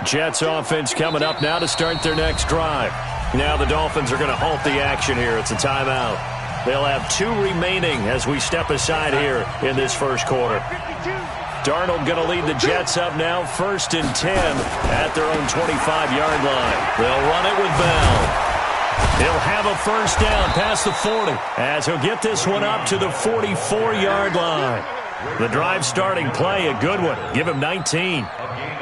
Jets offense coming up now to start their next drive. Now the Dolphins are going to halt the action here. It's a timeout. They'll have 2 remaining as we step aside here in this first quarter. Darnold going to lead the Jets up now, 1st and 10 at their own 25-yard line. They'll run it with Bell. He'll have a first down past the 40 as he'll get this one up to the 44-yard line. The drive starting play, a good one. Give him 19.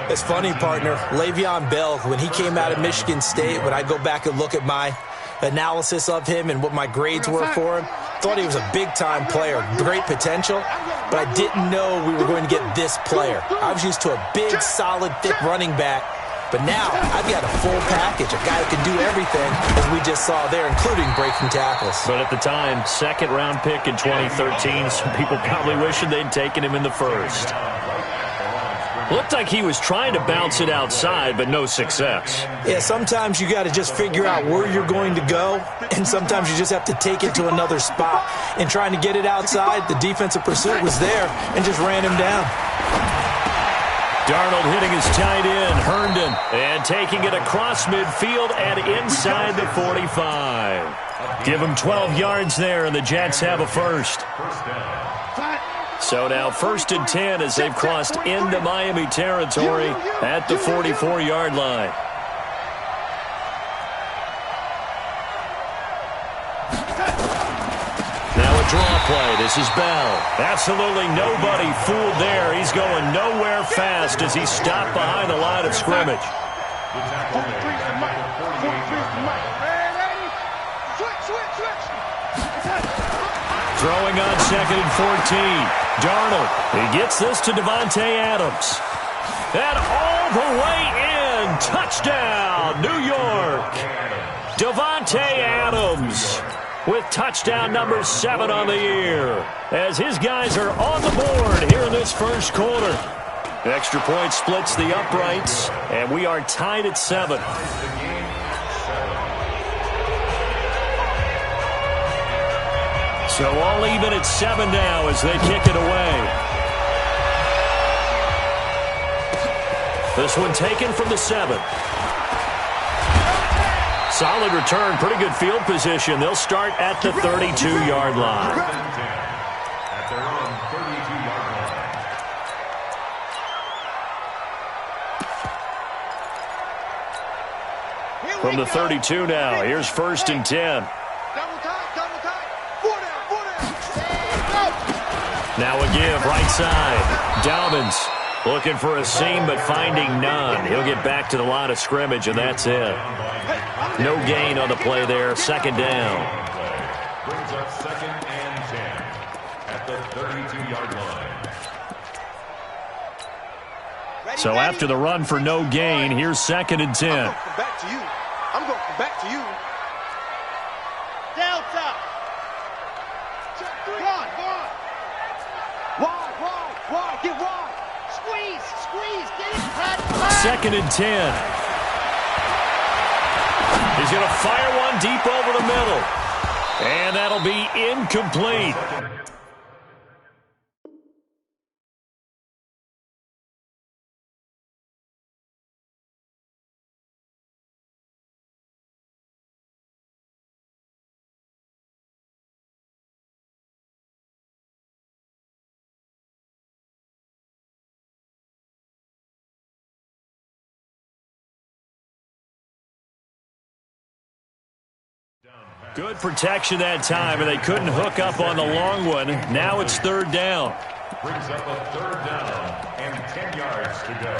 It's funny, partner. Le'Veon Bell, when he came out of Michigan State, when I go back and look at my analysis of him and what my grades were for him, thought he was a big-time player, great potential, but I didn't know we were going to get this player. I was used to a big, solid, thick running back, but now I've got a full package, a guy who can do everything, as we just saw there, including breaking tackles. But at the time, second-round pick in 2013, some people probably wishing they'd taken him in the first. Looked like he was trying to bounce it outside, but no success. Yeah, sometimes you got to just figure out where you're going to go, and sometimes you just have to take it to another spot. And trying to get it outside, the defensive pursuit was there and just ran him down. Darnold hitting his tight end, Herndon, and taking it across midfield and inside the 45. Give him 12 yards there, and the Jets have a first. So now 1st and 10 as they've crossed into Miami territory at the 44-yard line. Now a draw play. This is Bell. Absolutely nobody fooled there. He's going nowhere fast as he's stopped behind the line of scrimmage. Throwing on 2nd and 14. Darnold, he gets this to Davante Adams. And all the way in. Touchdown, New York. Davante Adams with touchdown number 7 on the year as his guys are on the board here in this first quarter. Extra point splits the uprights, and we are tied at 7. So all even at 7 now as they kick it away. This one taken from the 7. Solid return, pretty good field position. They'll start at the 32-yard line. At their own 32-yard line. From the 32 now, here's 1st and 10. Now a give, right side. Dobbins looking for a seam, but finding none. He'll get back to the line of scrimmage, and that's it. No gain on the play there. 2nd down. Brings up 2nd and 10 at the 32-yard line. So after the run for no gain, here's 2nd and 10. I'm going to come back to you. I'm going to come back to you. Delta. Wide, get wide. Squeeze, get it. 2nd and 10. He's going to fire one deep over the middle. And that'll be incomplete. Good protection that time, and they couldn't hook up on the long one. Now it's 3rd down. Brings up a 3rd down and 10 yards to go.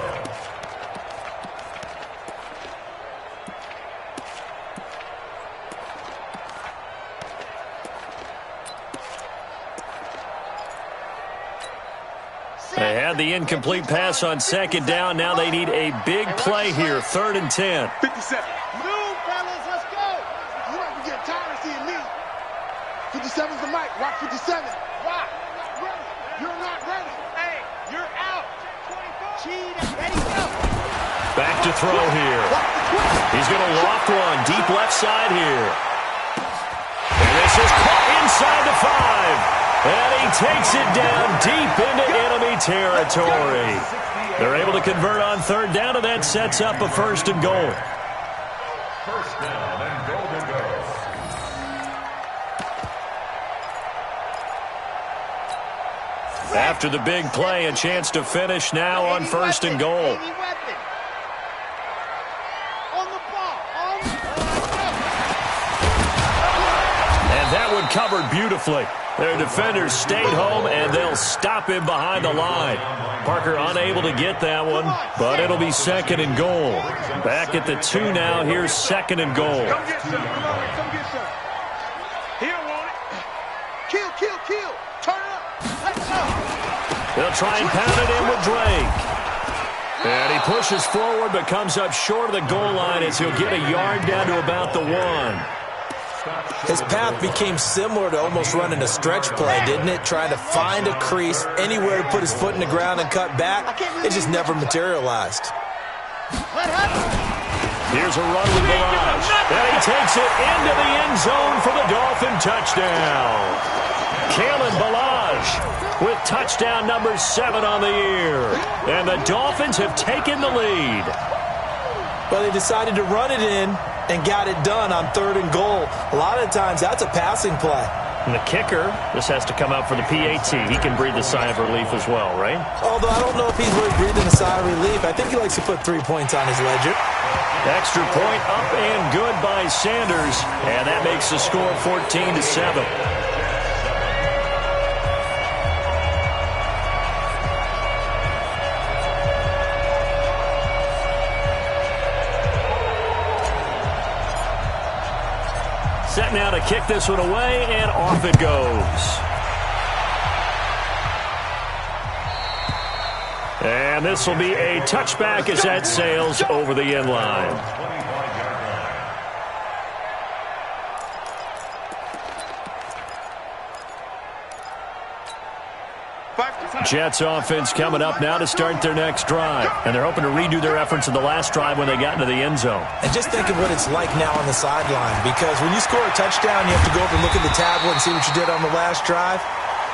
They had the incomplete pass on 2nd down. Now they need a big play here. 3rd and 10. 57. Move, fellas, let's go. You might be getting tired of seeing me. 57's the mic. Rock 57. Rock. You're not ready. Hey, you're out. Cheat. Ready, go. Back to throw here. He's going to loft one deep left side here. And this is caught inside the 5. And he takes it down deep into enemy territory. They're able to convert on third down, and that sets up a 1st and goal. First down and goal to go. After the big play, a chance to finish now on 1st and goal. And that one covered beautifully. Their defenders stayed home, and they'll stop him behind the line. Parker unable to get that one, but it'll be 2nd and goal. Back at the 2 now. Here's 2nd and goal. Come get some. Come get some. He don't want it. Kill, kill, kill. Turn it up. Let's go. They'll try and pound it in with Drake. And he pushes forward but comes up short of the goal line as he'll get a yard down to about the 1. His path became similar to almost running a stretch play, didn't it? Trying to find a crease, anywhere to put his foot in the ground and cut back. It just never materialized. Here's a run with Balazs. And he takes it into the end zone for the Dolphin touchdown. Kalen Balazs with touchdown number 7 on the year. And the Dolphins have taken the lead. Well, they decided to run it in and got it done on 3rd and goal. A lot of times, that's a passing play. And the kicker, this has to come out for the PAT. He can breathe a sigh of relief as well, right? Although I don't know if he's really breathing a sigh of relief. I think he likes to put 3 points on his ledger. Extra point up and good by Sanders. And that makes the score 14-7. Set now to kick this one away, and off it goes. And this will be a touchback as that sails over the end line. Jets offense coming up now to start their next drive. And they're hoping to redo their efforts in the last drive when they got into the end zone. And just think of what it's like now on the sideline, because when you score a touchdown, you have to go over and look at the tablet and see what you did on the last drive.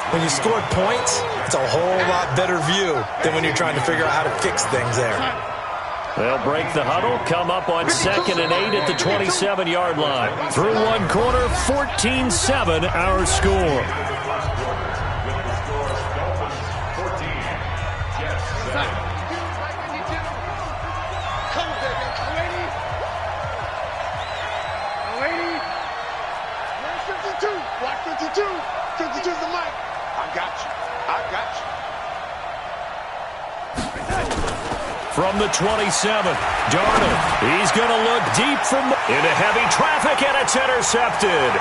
When you scored points, it's a whole lot better view than when you're trying to figure out how to fix things there. They'll break the huddle, come up on 2nd and 8 at the 27-yard line. Through one quarter, 14-7 our score. Block 52. 52's the mic. I got you. I got you. From the 27, Darnold. He's going to look deep into heavy traffic, and it's intercepted.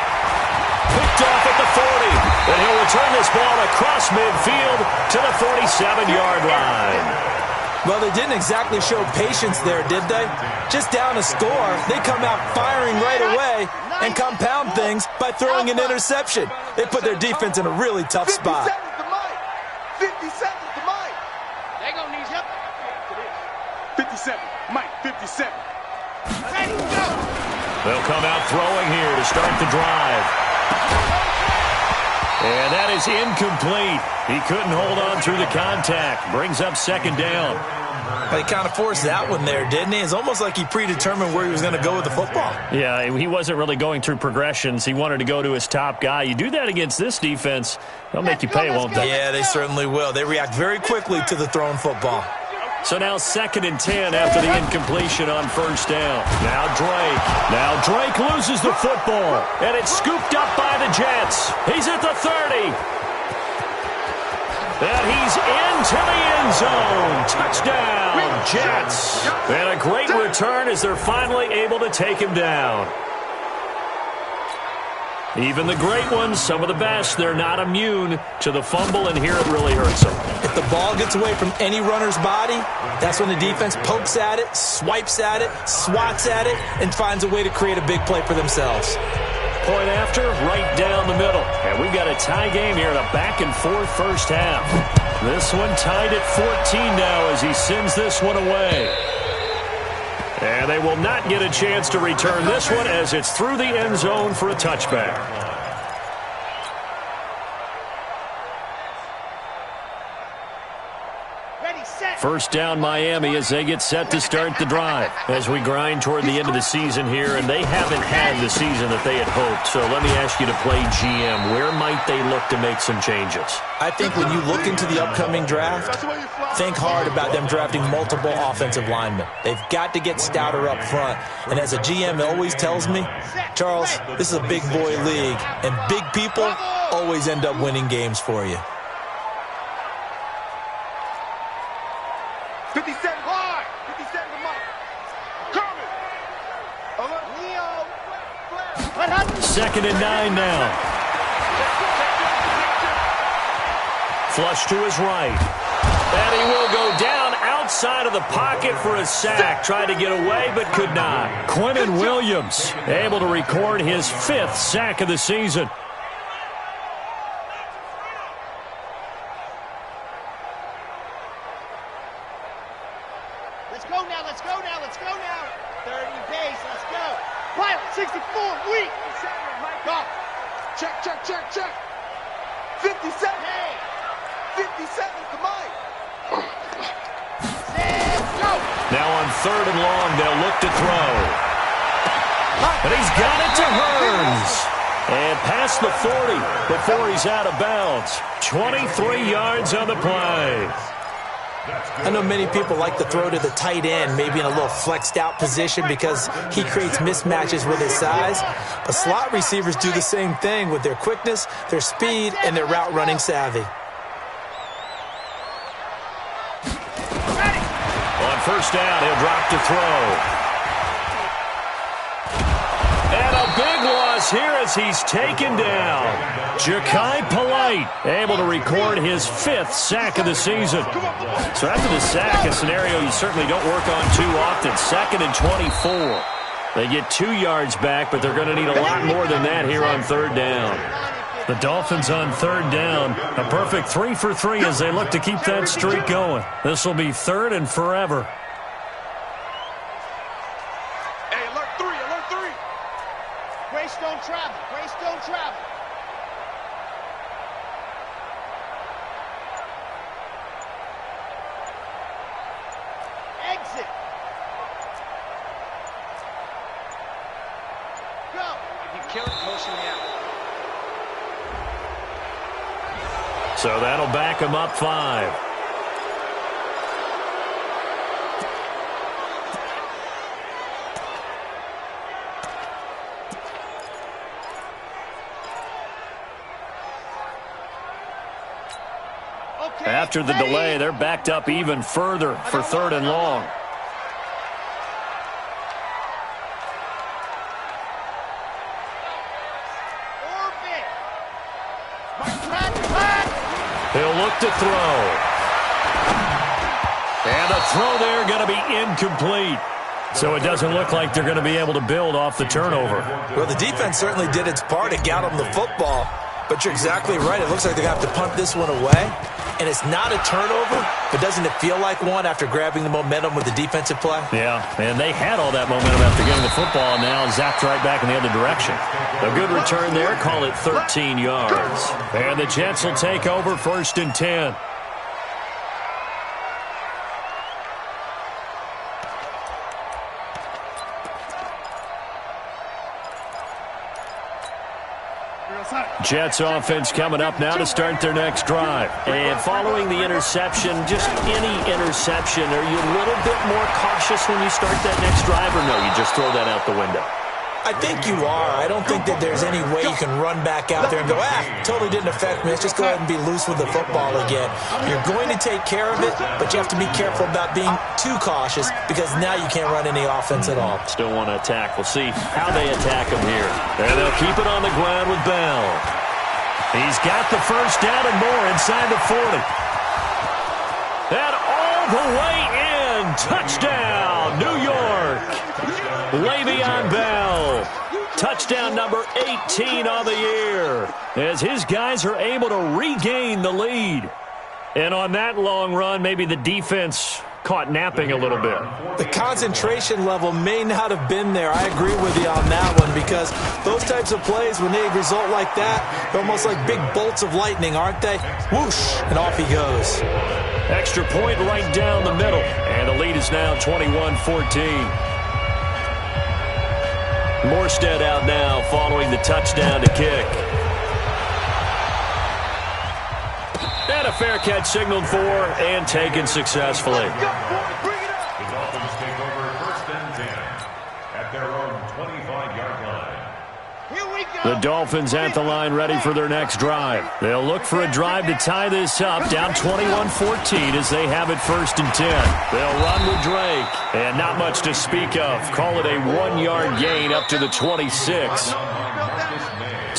Picked off at the 40. And he'll return this ball across midfield to the 47-yard line. Well, they didn't exactly show patience there, did they? Just down a score, they come out firing right away and compound things by throwing an interception. They put their defense in a really tough spot. 50 seconds to Mike. 50 seconds to Mike. They're going to need help. 57. Mike, 57. Ready, go. They'll come out throwing here to start the drive. And that is incomplete. He couldn't hold on through the contact. Brings up 2nd down. He kind of forced that one there, didn't he? It's almost like he predetermined where he was going to go with the football. Yeah, he wasn't really going through progressions. He wanted to go to his top guy. You do that against this defense, they'll make you pay, won't they? Yeah, they certainly will. They react very quickly to the thrown football. So now 2nd and 10 after the incompletion on 1st down. Now Drake loses the football, and it's scooped up by the Jets. He's at the 30. And he's into the end zone. Touchdown, Jets. And a great return as they're finally able to take him down. Even the great ones, some of the best, they're not immune to the fumble, and here it really hurts them. If the ball gets away from any runner's body, that's when the defense pokes at it, swipes at it, swats at it, and finds a way to create a big play for themselves. Point after, right down the middle. And we've got a tie game here in a back-and-forth first half. This one tied at 14 now as he sends this one away. And they will not get a chance to return this one as it's through the end zone for a touchback. First down Miami as they get set to start the drive. As we grind toward the end of the season here, and they haven't had the season that they had hoped. So let me ask you to play GM. Where might they look to make some changes? I think when you look into the upcoming draft, think hard about them drafting multiple offensive linemen. They've got to get stouter up front. And as a GM always tells me, Charles, this is a big boy league, and big people always end up winning games for you. 57 high. 57 to Mike. Coming. Second and 9 now. Flush to his right. And he will go down outside of the pocket for a sack. Tried to get away, but could not. Quinnen Williams able to record his 5th sack of the season. Let's go now, let's go now, let's go now. 30 pace, let's go. Pilot, 64, weak. Go. Check, check, check, check. 57. Hey. 57 to Mike. Go. Now on 3rd and long, they'll look to throw. And he's got it to Hearns. And past the 40 before he's out of bounds. 23 yards on the play. I know many people like to throw to the tight end, maybe in a little flexed out position because he creates mismatches with his size. But slot receivers do the same thing with their quickness, their speed, and their route running savvy. On first down, he'll drop to throw. And a big loss here as he's taken down. Jachai Polite able to record his 5th sack of the season. So after the sack, a scenario you certainly don't work on too often. 2nd and 24. They get 2 yards back, but they're going to need a lot more than that here on 3rd down. The Dolphins on 3rd down. A perfect 3 for 3 as they look to keep that streak going. This will be 3rd and forever. Hey, alert 3, alert 3. Grace don't travel, Grace don't travel. Exit. Go. If you kill it, motion me out. So that'll back him up 5. Okay, After the delay, they're backed up even further for 3rd and long. He'll look to throw. And a throw there going to be incomplete. So it doesn't look like they're going to be able to build off the turnover. Well, the defense certainly did its part to get them the football. But you're exactly right. It looks like they're going to have to punt this one away. And it's not a turnover, but doesn't it feel like one after grabbing the momentum with the defensive play? Yeah, and they had all that momentum after getting the football, and now zapped right back in the other direction. A good return there, call it 13 yards. And the Jets will take over 1st and 10. Jets offense coming up now to start their next drive. And following the interception, just any interception, are you a little bit more cautious when you start that next drive, or no, you just throw that out the window? I think you are. I don't think that there's any way you can run back out there and go, totally didn't affect me. Let's just go ahead and be loose with the football again. You're going to take care of it, but you have to be careful about being too cautious because now you can't run any offense at all. Still want to attack. We'll see how they attack him here. And they'll keep it on the ground with Bell. He's got the first down and more inside the 40. And all the way in. Touchdown, New York. Le'Veon Bell. Touchdown number 18 on the year as his guys are able to regain the lead. And on that long run, maybe the defense caught napping a little bit. The concentration level may not have been there. I agree with you on that one because those types of plays, when they result like that, they're almost like big bolts of lightning, aren't they? Whoosh, and off he goes. Extra point right down the middle. And the lead is now 21-14. Morstead out now following the touchdown to kick. And a fair catch signaled for and taken successfully. The Dolphins take over 1st and 10 at their own 25-yard line. The Dolphins at the line ready for their next drive. They'll look for a drive to tie this up, down 21-14 as they have it 1st and 10. They'll run with Drake, and not much to speak of. Call it a 1-yard gain up to the 26.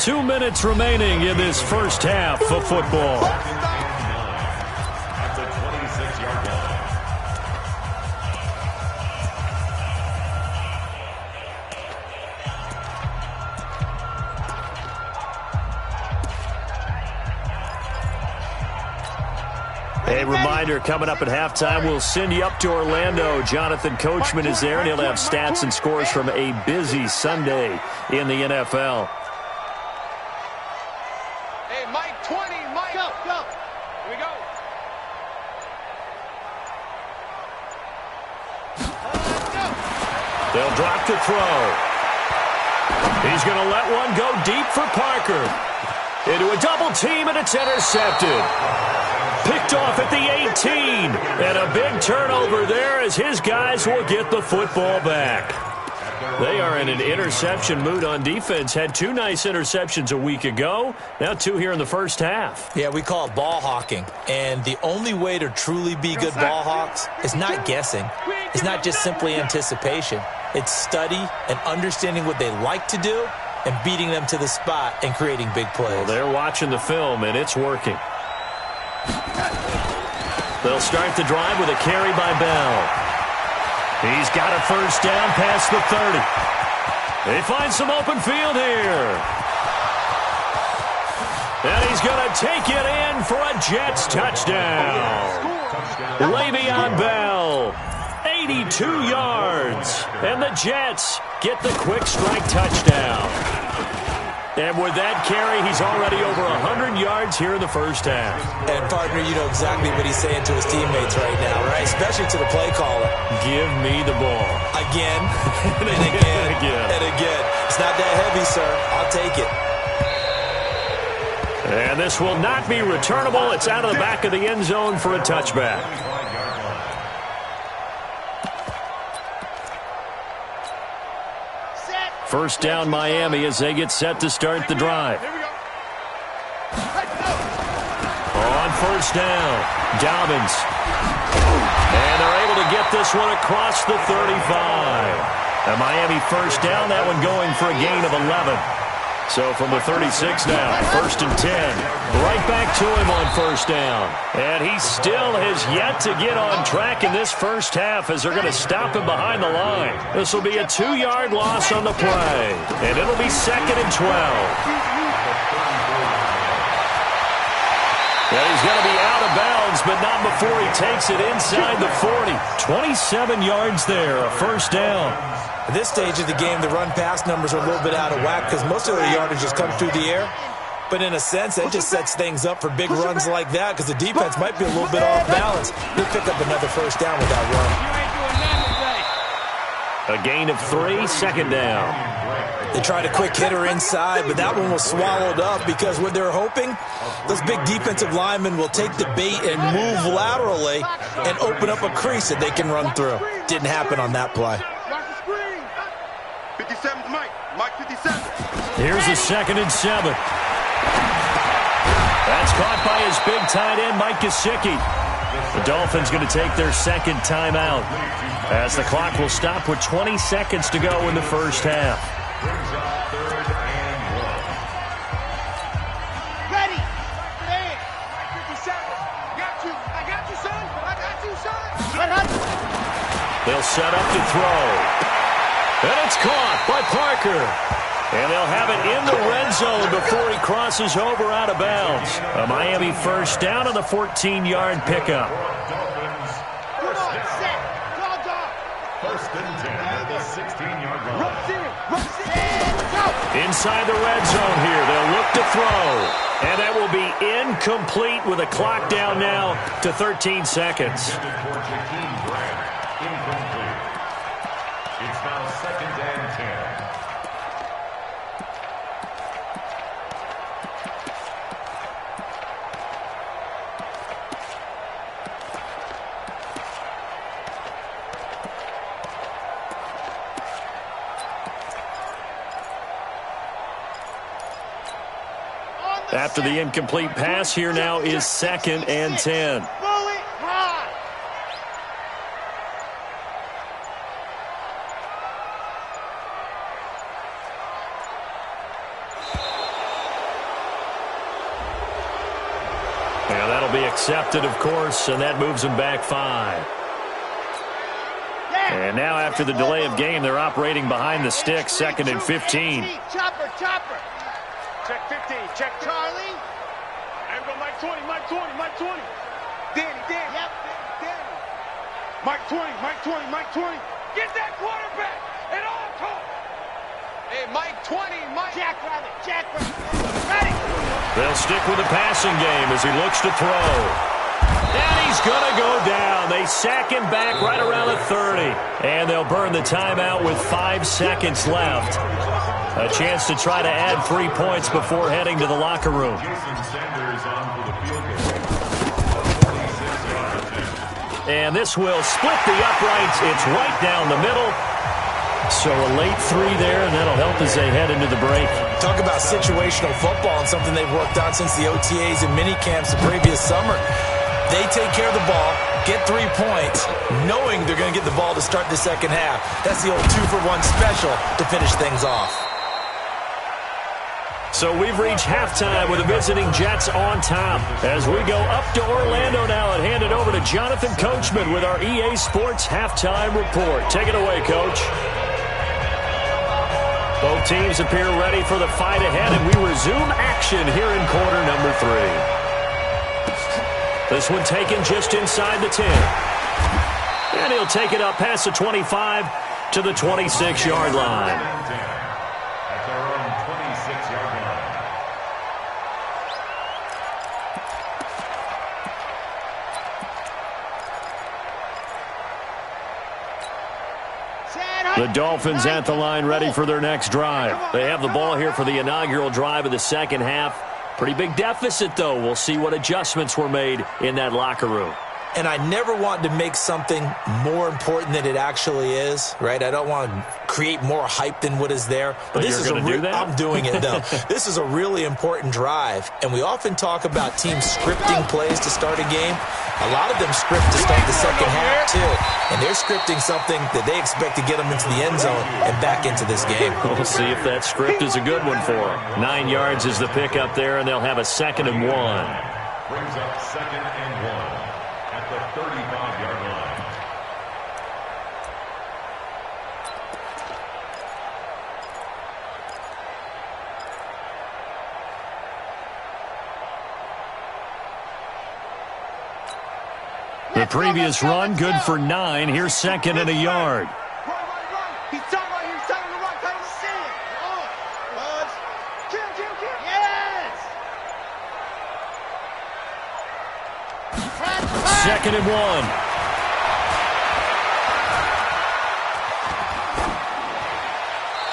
2 minutes remaining in this first half of football. At the 26-yard line. A reminder, coming up at halftime, we'll send you up to Orlando. Jonathan Coachman is there, and he'll have stats and scores from a busy Sunday in the NFL. Hey, Mike 20, Mike. Go. Here we go. They'll drop to throw. He's going to let one go deep for Parker. Into a double team, and it's intercepted. Picked off at the 18. And a big turnover there as his guys will get the football back. They are in an interception mood on defense. Had 2 nice interceptions a week ago. Now 2 here in the first half. Yeah, we call it ball hawking. And the only way to truly be good ball hawks is not guessing. It's not just simply anticipation. It's study and understanding what they like to do and beating them to the spot and creating big plays. Well, they're watching the film, and it's working. They'll start the drive with a carry by Bell. He's got a first down past the 30. They find some open field here. And he's going to take it in for a Jets touchdown. Le'Veon Bell, 82 yards. And the Jets get the quick strike touchdown. And with that carry, he's already over 100 yards here in the first half. And, partner, you know exactly what he's saying to his teammates right now, right? Especially to the play caller. Give me the ball. Again, and again, and again. It's not that heavy, sir. I'll take it. And this will not be returnable. It's out of the back of the end zone for a touchback. First down Miami as they get set to start the drive. On first down, Dobbins. And they're able to get this one across the 35. A Miami first down, that one going for a gain of 11. So from the 36 now, 1st and 10. Right back to him on first down. And he still has yet to get on track in this first half as they're going to stop him behind the line. This will be a 2-yard loss on the play. And it'll be 2nd and 12. And he's going to be out of bounds, but not before he takes it inside the 40. 27 yards there, a first down. At this stage of the game, the run-pass numbers are a little bit out of whack because most of their yardage just comes through the air. But in a sense, that just sets things up for big runs like that because the defense might be a little bit off balance. He'll pick up another first down with that run. A gain of 3, 2nd down. They tried a quick hitter inside, but that one was swallowed up because what they're hoping, those big defensive linemen will take the bait and move laterally and open up a crease that they can run through. Didn't happen on that play. 57's Mike. Mike 57. Here's a 2nd and 7. That's caught by his big tight end, Mike Gesicki. The Dolphins going to take their 2nd timeout as the clock will stop with 20 seconds to go in the first half. Brings up 3rd and 1. Ready. Hey, 57. Got you. I got you, son. I got you, son. They'll set up to throw. And it's caught by Parker. And they'll have it in the red zone before he crosses over out of bounds. A Miami first down on the 14-yard pickup. Dolphins, 1st First and 10 at the 16-yard line. Inside the red zone here. They'll look to throw. And that will be incomplete with a clock down now to 13 seconds. For Jakeem Grant, incomplete. It's now 2nd and 10. After the incomplete pass, here now is 2nd and 10. Yeah, that'll be accepted, of course, and that moves them back 5. And now after the delay of game, they're operating behind the stick, 2nd and 15. Chopper. Check 15. Check Charlie. And go Mike 20. Mike 20. Danny. Yep, Danny. Mike 20. Get that quarterback at all costs. Hey, Mike 20. Jack Rabbit. Ready. They'll stick with the passing game as he looks to throw. And he's going to go down. They sack him back right around the 30. And they'll burn the timeout with 5 seconds left. A chance to try to add 3 points before heading to the locker room. Jason Sanders on for the field goal. And this will split the uprights. It's right down the middle. So a late 3 there, and that'll help as they head into the break. Talk about situational football and something they've worked on since the OTAs and mini camps the previous summer. They take care of the ball, get 3 points, knowing they're going to get the ball to start the second half. That's the old 2-for-1 special to finish things off. So we've reached halftime with the visiting Jets on top. As we go up to Orlando now and hand it over to Jonathan Coachman with our EA Sports Halftime Report. Take it away, Coach. Both teams appear ready for the fight ahead, and we resume action here in quarter number 3. This one taken just inside the 10. And he'll take it up past the 25 to the 26-yard line. At their own 26-yard line. The Dolphins at the line ready for their next drive. They have the ball here for the inaugural drive of the second half. Pretty big deficit, though. We'll see what adjustments were made in that locker room. And I never want to make something more important than it actually is, right? I don't want to create more hype than what is there. But this is going to do that? I'm doing it, though. This is a really important drive. And we often talk about teams scripting plays to start a game. A lot of them script to start the second half, too. And they're scripting something that they expect to get them into the end zone and back into this game. We'll see if that script is a good one for them. 9 yards is the pickup there, and they'll have a 2nd and 1. Brings up 2nd and 1 at the 35-yard line. The previous run, good for 9. Here's 2nd and a yard. He's talking about you. He's talking about how you see it. Buds. Kill. Yes. 2nd and 1.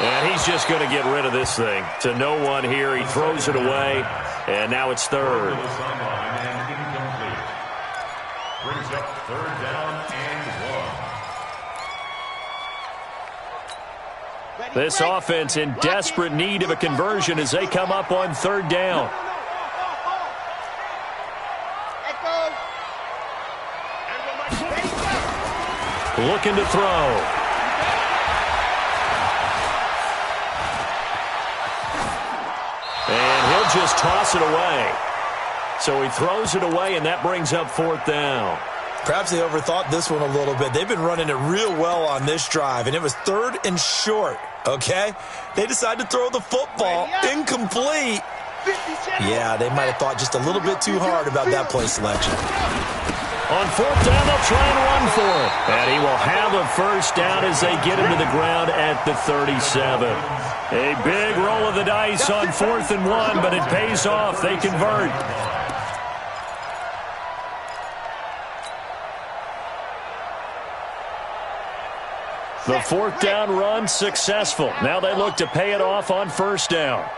And he's just going to get rid of this thing. To no one here. He throws it away. And now it's 3rd. To the sideline and incomplete. Brings up 3rd down and 1. This offense in desperate need of a conversion as they come up on 3rd down. Looking to throw. And he'll just toss it away. So he throws it away, and that brings up 4th down. Perhaps they overthought this one a little bit. They've been running it real well on this drive, and it was 3rd and short, okay? They decided to throw the football incomplete. Yeah, they might have thought just a little bit too hard about that play selection. On fourth down, they'll try and run for it. And he will have a first down as they get him to the ground at the 37. A big roll of the dice on 4th and 1, but it pays off. They convert. The fourth down run successful. Now they look to pay it off on first down.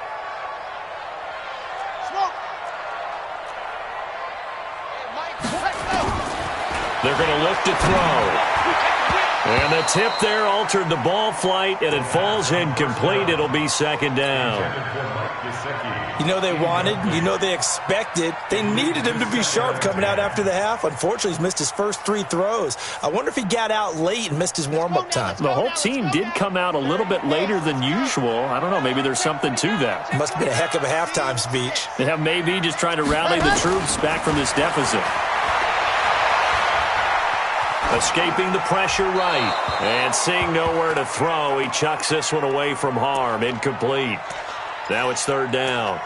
They're going to look to throw. And the tip there altered the ball flight, and it falls incomplete. It'll be second down. You know they wanted, you know they expected. They needed him to be sharp coming out after the half. Unfortunately, he's missed his first 3 throws. I wonder if he got out late and missed his warm-up time. The whole team did come out a little bit later than usual. I don't know, maybe there's something to that. Must have been a heck of a halftime speech. Yeah, maybe just trying to rally the troops back from this deficit. Escaping the pressure right. And seeing nowhere to throw, he chucks this one away from harm. Incomplete. Now it's third down.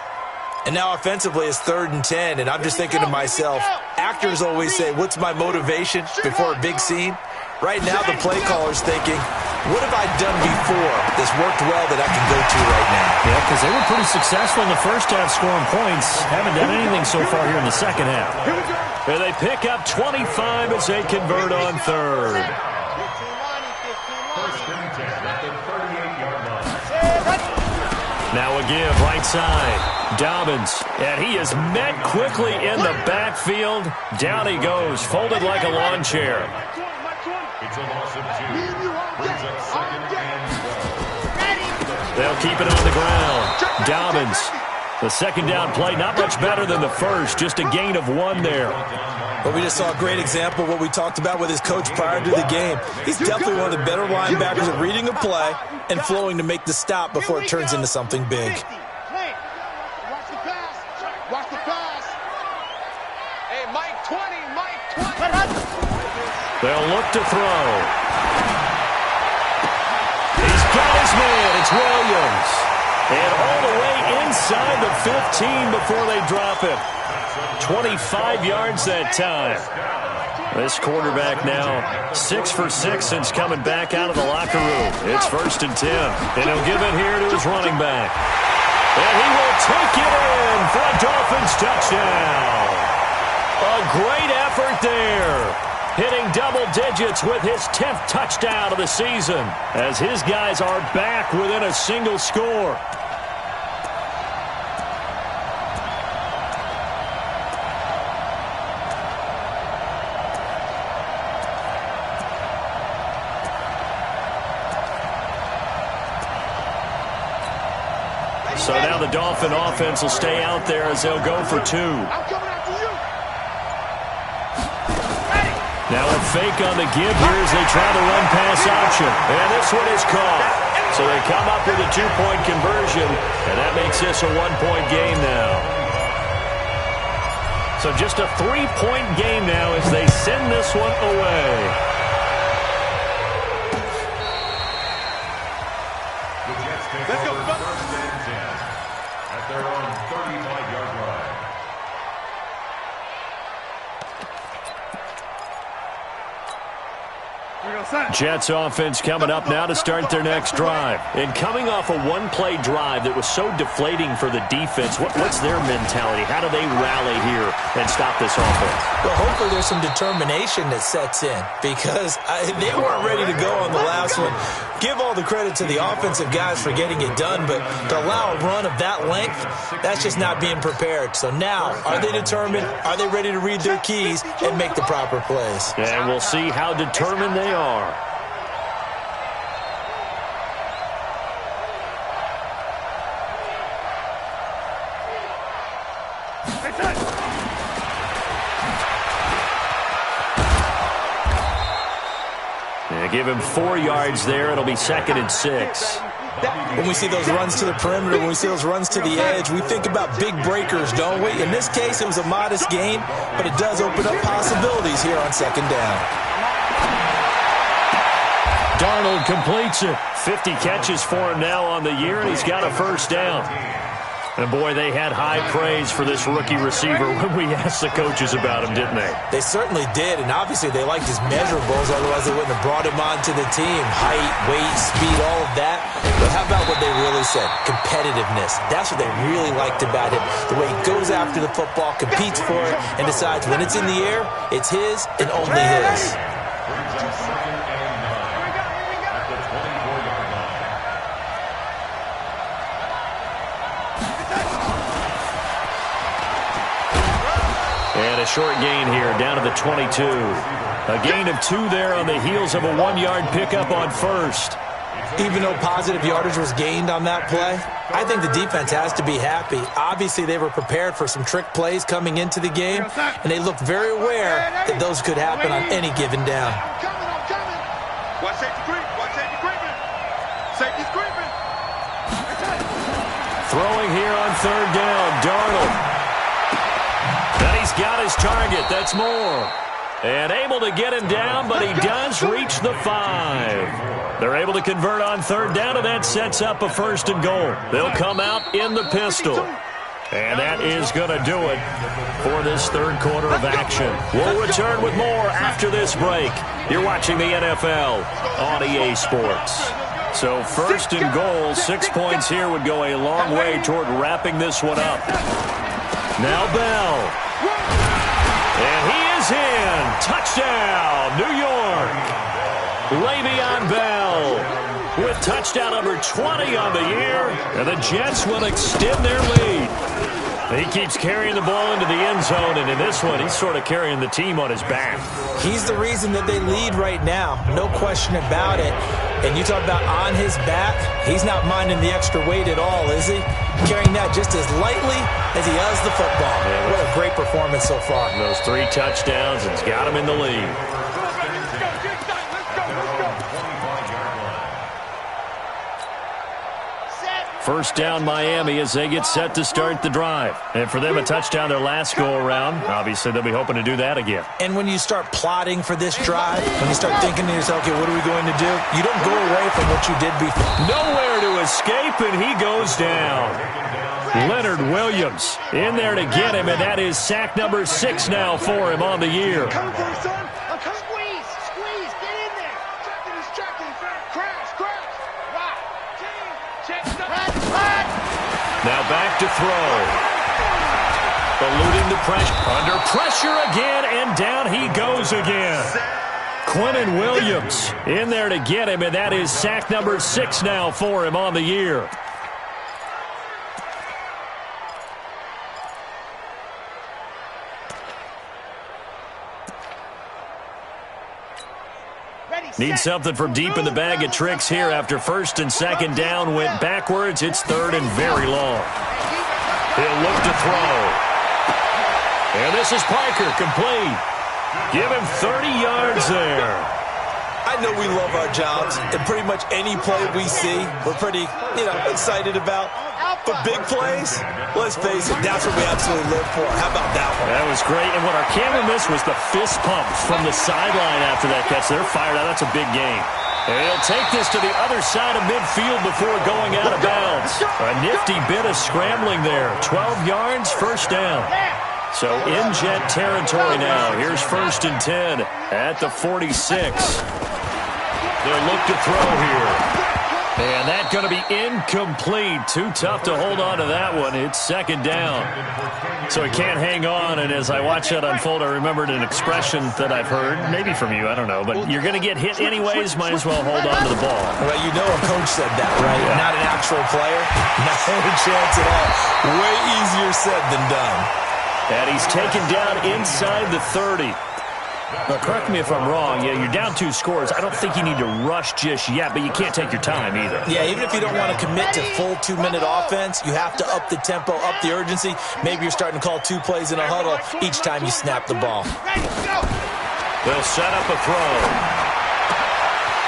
And now offensively it's 3rd and 10. And I'm just thinking to myself, actors always say, what's my motivation before a big scene? Right now the play caller's thinking, what have I done before that's worked well that I can go to right now? Yeah, because they were pretty successful in the first half scoring points. Haven't done anything so far here in the second half. And they pick up 25 as they convert on third. First and 10 at the 38-yard line. Now a give right side. Dobbins, and he is met quickly in the backfield. Down he goes, folded like a lawn chair. It's a loss of 2. Brings up second and 12. They'll keep it on the ground. Dobbins. The second down play, not much better than the first, just a gain of 1 there. But we just saw a great example of what we talked about with his coach prior to the game. He's definitely one of the better linebackers at reading a play and flowing to make the stop before it turns into something big. Watch the pass. Watch the pass. Hey, Mike 20, Mike 20. They'll look to throw. He's got his man. It's Williams. And all the way inside the 15 before they drop it. 25 yards that time. This quarterback now 6 for 6 since coming back out of the locker room. It's 1st and 10. And he'll give it here to his running back. And he will take it in for a Dolphins touchdown. A great effort there. Hitting double digits with his 10th touchdown of the season as his guys are back within a single score. So now the Dolphin offense will stay out there as they'll go for 2. Now a fake on the give here as they try the run-pass option. And this one is caught. So they come up with a 2-point conversion, and that makes this a 1-point game now. So just a 3-point game now as they send this one away. The Jets take over 1st and 10 at their own 35-yard line. Jets offense coming up now to start their next drive. And coming off a 1-play drive that was so deflating for the defense, what's their mentality? How do they rally here and stop this offense? Well, hopefully there's some determination that sets in because they weren't ready to go on the last one. Give all the credit to the offensive guys for getting it done, but to allow a run of that length, that's just not being prepared. So now, are they determined? Are they ready to read their keys and make the proper plays? And we'll see how determined they are. Give him 4 yards there. It'll be 2nd and 6. When we see those runs to the perimeter, when we see those runs to the edge, we think about big breakers, don't we? In this case, it was a modest gain, but it does open up possibilities here on 2nd down. Darnold completes it. 50 catches for him now on the year, and he's got a first down. And, boy, they had high praise for this rookie receiver when we asked the coaches about him, didn't they? They certainly did, and obviously they liked his measurables, otherwise they wouldn't have brought him onto the team. Height, weight, speed, all of that. But how about what they really said? Competitiveness. That's what they really liked about him. The way he goes after the football, competes for it, and decides when it's in the air, it's his and only his. And a short gain here, down to the 22. A gain of 2 there on the heels of a 1-yard pickup on first. Even though positive yardage was gained on that play, I think the defense has to be happy. Obviously, they were prepared for some trick plays coming into the game, and they looked very aware that those could happen on any given down. I'm coming. Watch safety creep. Watch safety creeping. Safety's creeping. Throwing here on 3rd down, Darnold. And he's got his target. That's Moore. And able to get him down, but he does reach the 5. They're able to convert on 3rd down, and that sets up a 1st and goal. They'll come out in the pistol. And that is going to do it for this 3rd quarter of action. We'll return with more after this break. You're watching the NFL on EA Sports. So 1st and goal, 6 points here would go a long way toward wrapping this one up. Now Bell. And he is in. Touchdown, New York. Le'Veon Bell with touchdown number 20 on the year. And the Jets will extend their lead. He keeps carrying the ball into the end zone, and in this one, he's sort of carrying the team on his back. He's the reason that they lead right now. No question about it. And you talk about on his back, he's not minding the extra weight at all, is he? Carrying that just as lightly as he does the football. Yeah, what a great performance so far. Those 3 touchdowns, it's got him in the lead. First down Miami as they get set to start the drive. And for them, a touchdown their last go-around. Obviously, they'll be hoping to do that again. And when you start plotting for this drive, when you start thinking to yourself, okay, what are we going to do? You don't go away from what you did before. Nowhere to escape, and he goes down. Leonard Williams in there to get him, and that is sack number 6 now for him on the year. Come for it, son. Squeeze. Get in there. Tracking. Crash. Right. Check. Now back to throw. Eluding the pressure. Under pressure again, and down he goes again. Quinnen Williams in there to get him, and that is sack number 6 now for him on the year. Need something from deep in the bag of tricks here after 1st and 2nd down went backwards. It's 3rd and very long. He'll look to throw. And this is Parker, complete. Give him 30 yards there. I know we love our jobs, and pretty much any play we see, we're pretty, excited about. But big plays, let's face it, that's what we absolutely live for. How about that one? That was great, and what our camera missed was the fist pump from the sideline after that catch. They're fired out. That's a big game. And he'll take this to the other side of midfield before going out of bounds. A nifty bit of scrambling there. 12 yards, 1st down. So in Jet territory now. Here's 1st and 10 at the 46. They'll look to throw here. And that's going to be incomplete. Too tough to hold on to that one. It's 2nd down. So he can't hang on. And as I watch that unfold, I remembered an expression that I've heard, maybe from you, I don't know. But you're going to get hit anyways, might as well hold on to the ball. Well, you know a coach said that, right? Yeah. Not an actual player. Not a chance at all. Way easier said than done. And he's taken down inside the 30. Now, correct me if I'm wrong. Yeah, you're down 2 scores. I don't think you need to rush just yet, but you can't take your time either. Yeah, even if you don't want to commit to full 2-minute offense, you have to up the tempo, up the urgency. Maybe you're starting to call 2 plays in a huddle each time you snap the ball. They'll set up a throw.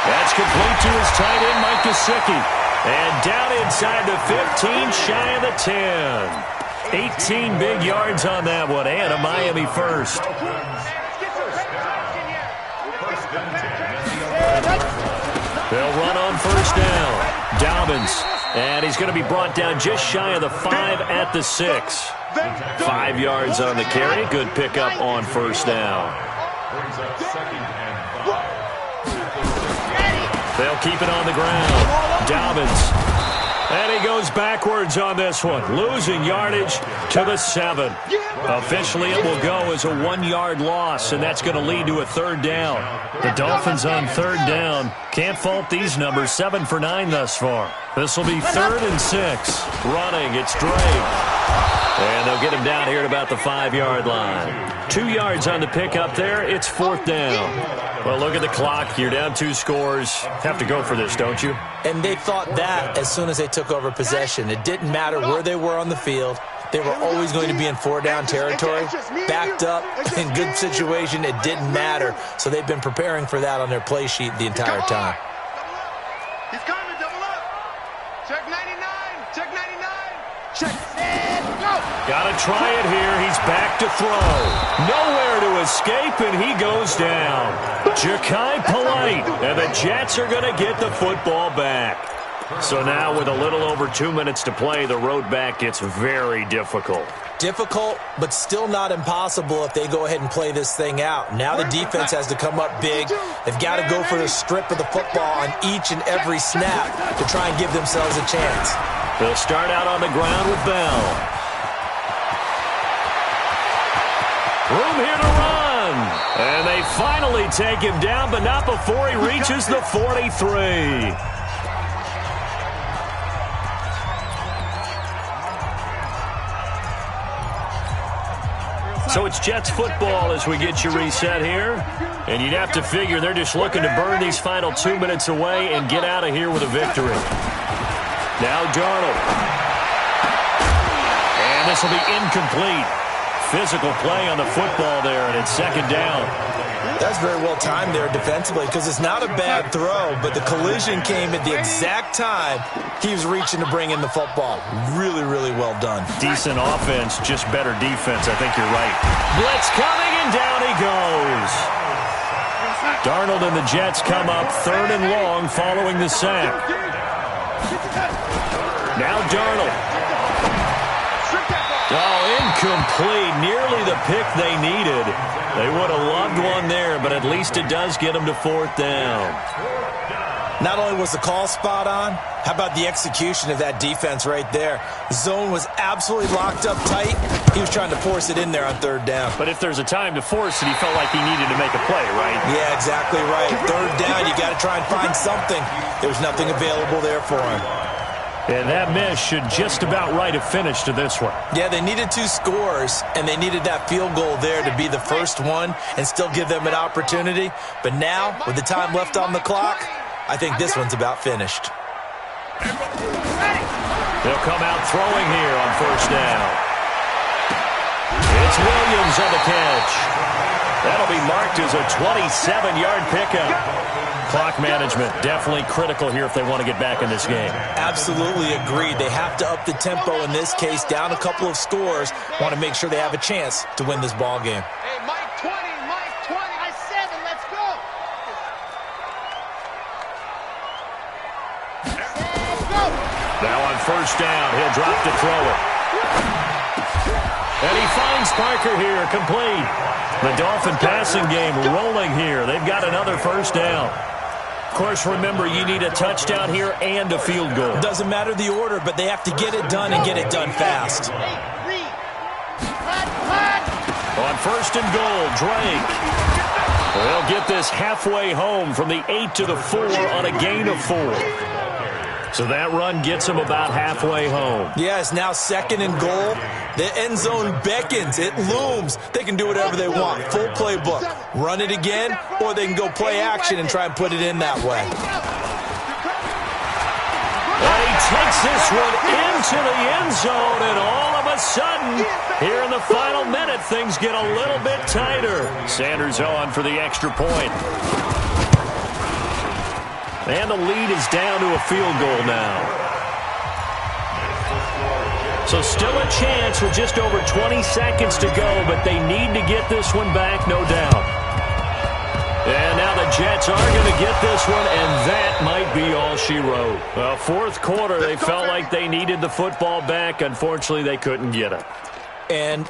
That's complete to his tight end, Mike Gesicki. And down inside the 15, shy of the 10. 18 big yards on that one, and a Miami first. They'll run on 1st down. Dobbins And he's going to be brought down just shy of the 5 at the 6. 5 yards on the carry. Good pickup on first down. Brings up 2nd and 5. They'll keep it on the ground. Dobbins. And he goes backwards on this one, losing yardage to the 7. Officially, it will go as a 1-yard loss, and that's going to lead to a 3rd down. The Dolphins on 3rd down. Can't fault these numbers, 7 for 9 thus far. This will be 3rd and 6. Running, it's Drake. And they'll get him down here at about the 5-yard line. 2 yards on the pickup there. It's 4th down. Well, look at the clock. You're down 2 scores. Have to go for this, don't you? And they thought that as soon as they took over possession. It didn't matter where they were on the field. They were always going to be in 4-down territory. Backed up, in good situation, it didn't matter. So they've been preparing for that on their play sheet the entire time. He's coming, double up. Check 99, check 99. Check, and go. Got to try it here. He's back to throw. Nowhere to escape, and he goes down. Jachai Polite, and the Jets are going to get the football back. So now with a little over 2 minutes to play, the road back gets very difficult. Difficult, but still not impossible if they go ahead and play this thing out. Now the defense has to come up big. They've got to go for the strip of the football on each and every snap to try and give themselves a chance. They'll start out on the ground with Bell. Room here to run. And they finally take him down, but not before he reaches the 43. So it's Jets football as we get you reset here. And you'd have to figure they're just looking to burn these final 2 minutes away and get out of here with a victory. Now Darnold. And this will be incomplete. Physical play on the football there, and it's 2nd down. That's very well timed there defensively because it's not a bad throw, but the collision came at the exact time he was reaching to bring in the football. Really, really well done. Decent offense, just better defense. I think you're right. Blitz coming, and down he goes. Darnold and the Jets come up 3rd and long following the sack. Now Darnold. Oh, incomplete. Nearly the pick they needed. They would have loved one there, but at least it does get them to 4th down. Not only was the call spot on, how about the execution of that defense right there? The zone was absolutely locked up tight. He was trying to force it in there on 3rd down. But if there's a time to force it, he felt like he needed to make a play, right? Yeah, exactly right. 3rd down, you got to try and find something. There was nothing available there for him. And that miss should just about write a finish to this one. Yeah, they needed 2 scores, and they needed that field goal there to be the first one and still give them an opportunity. But now, with the time left on the clock, I think this one's about finished. They'll come out throwing here on 1st down. It's Williams on the catch. That'll be marked as a 27-yard pickup. Clock management definitely critical here if they want to get back in this game. Absolutely agreed. They have to up the tempo in this case, down a couple of scores. Want to make sure they have a chance to win this ball game. Hey, Mike 20, Mike 20, I 7, let's go. Now on 1st down, he'll drop to throw it. And he finds Parker here, complete. The Dolphin passing game rolling here. They've got another 1st down. Of course, remember, you need a touchdown here and a field goal. Doesn't matter the order, but they have to get it done and get it done fast. On 1st and goal, Drake. They'll get this halfway home from the 8 to the 4 on a gain of 4. So that run gets them about halfway home. Yeah, it's now 2nd and goal. The end zone beckons. It looms. They can do whatever they want. Full playbook. Run it again, or they can go play action and try and put it in that way. And he takes this one into the end zone, and all of a sudden, here in the final minute, things get a little bit tighter. Sanders on for the extra point. And the lead is down to a field goal now. So still a chance with just over 20 seconds to go, but they need to get this one back, no doubt. And now the Jets are going to get this one, and that might be all she wrote. Well, fourth quarter, they felt like they needed the football back. Unfortunately, they couldn't get it. And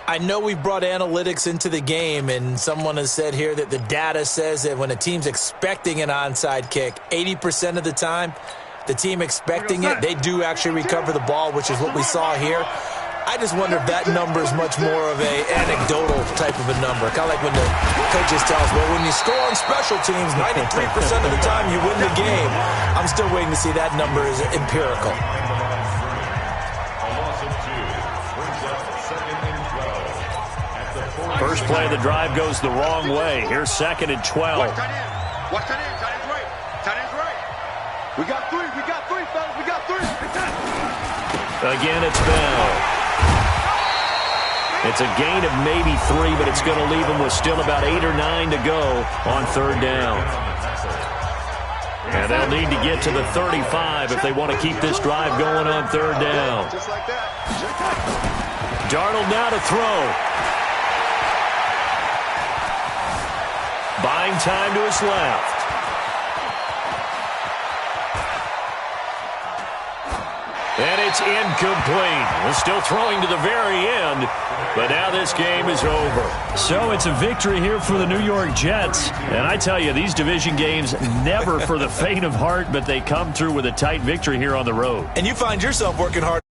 I know we brought analytics into the game, and someone has said here that the data says that when a team's expecting an onside kick, 80% of the time, the team expecting it, they do actually recover the ball, which is what we saw here. I just wonder if that number is much more of a anecdotal type of a number. Kind of like when the coaches tell us, well, when you score on special teams, 93% of the time you win the game. I'm still waiting to see that number is empirical. First play of the drive goes the wrong way. Here's 2nd and 12. Watch tight end. Watch tight end. Tight end's right. Tight end's right. We got three. We got three, fellas. We got three. Again, it's Bell. It's a gain of maybe 3, but it's going to leave them with still about 8 or 9 to go on 3rd down. And they'll need to get to the 35 if they want to keep this drive going on 3rd down. Just like that. Darnold now to throw. Buying time to his left. And it's incomplete. We're still throwing to the very end, but now this game is over. So it's a victory here for the New York Jets. And I tell you, these division games, never for the faint of heart, but they come through with a tight victory here on the road. And you find yourself working hard.